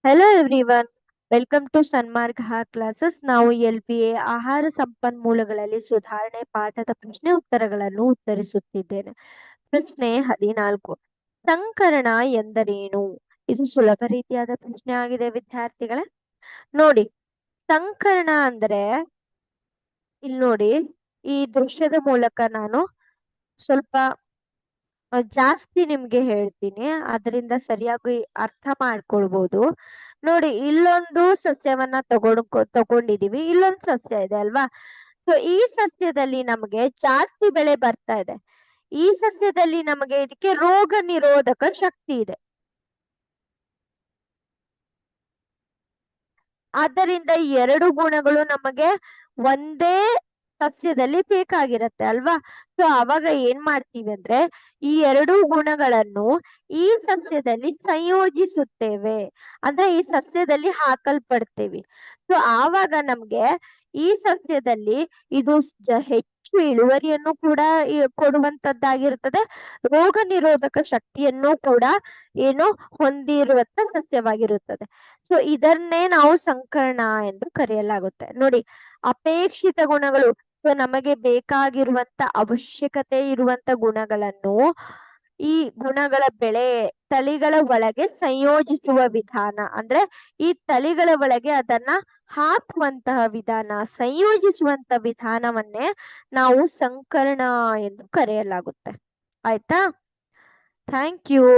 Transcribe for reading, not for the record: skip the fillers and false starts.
Hello everyone, welcome to Sanmark Har Classes. ನಾವು LPA ಆಹಾರ ಸಂಪನ್ಮೂಲಗಳಲ್ಲಿ ಸುಧಾರಣೆ ಪಾಠದ ಪ್ರಶ್ನೆ ಉತ್ತರಗಳನ್ನು ಉತ್ತರಿಸುತ್ತಿದ್ದೇನೆ. ಪ್ರಶ್ನೆ 14. ಸಂಕರಣ ಎಂದರೇನು? ಇದು ಸುಲಭ ರೀತಿಯಾದ ಪ್ರಶ್ನೆ ಆಗಿದೆ ವಿದ್ಯಾರ್ಥಿಗಳೇ. ನೋಡಿ, ಸಂಕರಣ ಅಂದ್ರೆ ಇಲ್ಲಿ ನೋಡಿ, ಈ ದೃಶ್ಯದ ಮೂಲಕ ನಾನು ಸ್ವಲ್ಪ ಜಾಸ್ತಿ ನಿಮ್ಗೆ ಹೇಳ್ತೀನಿ, ಅದರಿಂದ ಸರಿಯಾಗಿ ಅರ್ಥ ಮಾಡ್ಕೊಳ್ಬಹುದು. ನೋಡಿ, ಇಲ್ಲೊಂದು ಸಸ್ಯವನ್ನ ತಗೊಂಡಿದೀವಿ, ಇಲ್ಲೊಂದು ಸಸ್ಯ ಇದೆ ಅಲ್ವಾ. ಸೊ ಈ ಸಸ್ಯದಲ್ಲಿ ನಮಗೆ ಜಾಸ್ತಿ ಬೆಳೆ ಬರ್ತಾ ಇದೆ. ಈ ಸಸ್ಯದಲ್ಲಿ ನಮಗೆ ಇದಕ್ಕೆ ರೋಗ ನಿರೋಧಕ ಶಕ್ತಿ ಇದೆ. ಆದ್ದರಿಂದ ಈ ಎರಡು ಗುಣಗಳು ನಮಗೆ ಒಂದೇ ಸಸ್ಯದಲ್ಲಿ ಬೇಕಾಗಿರತ್ತೆ ಅಲ್ವಾ. ಸೊ ಅವಾಗ ಏನ್ ಮಾಡ್ತೀವಿ ಅಂದ್ರೆ, ಈ ಎರಡೂ ಗುಣಗಳನ್ನು ಈ ಸಸ್ಯದಲ್ಲಿ ಸಂಯೋಜಿಸುತ್ತೇವೆ, ಅಂದ್ರೆ ಈ ಸಸ್ಯದಲ್ಲಿ ಹಾಕಲ್ಪಡ್ತೇವೆ. ಸೊ ಆವಾಗ ನಮ್ಗೆ ಈ ಸಸ್ಯದಲ್ಲಿ ಇದು ಹೆಚ್ಚು ಇಳುವರಿಯನ್ನು ಕೂಡ ಕೊಡುವಂತದ್ದಾಗಿರುತ್ತದೆ, ರೋಗ ನಿರೋಧಕ ಶಕ್ತಿಯನ್ನು ಕೂಡ ಏನು ಹೊಂದಿರುವಂತ ಸಸ್ಯವಾಗಿರುತ್ತದೆ. ಸೊ ಇದನ್ನೇ ನಾವು ಸಂಕರಣ ಎಂದು ಕರೆಯಲಾಗುತ್ತೆ. ನೋಡಿ, ಅಪೇಕ್ಷಿತ ಗುಣಗಳು, ಸೊ ನಮಗೆ ಬೇಕಾಗಿರುವಂತ ಅವಶ್ಯಕತೆ ಇರುವಂತ ಗುಣಗಳನ್ನು ಈ ಗುಣಗಳ ಬೆಳೆ ತಳಿಗಳ ಒಳಗೆ ಸಂಯೋಜಿಸುವ ವಿಧಾನ, ಅಂದ್ರೆ ಈ ತಳಿಗಳ ಒಳಗೆ ಅದನ್ನ ಹಾಕುವಂತಹ ವಿಧಾನ, ಸಂಯೋಜಿಸುವಂತ ವಿಧಾನವನ್ನೇ ನಾವು ಸಂಕರಣ ಎಂದು ಕರೆಯಲಾಗುತ್ತೆ. ಆಯ್ತಾ? Thank you.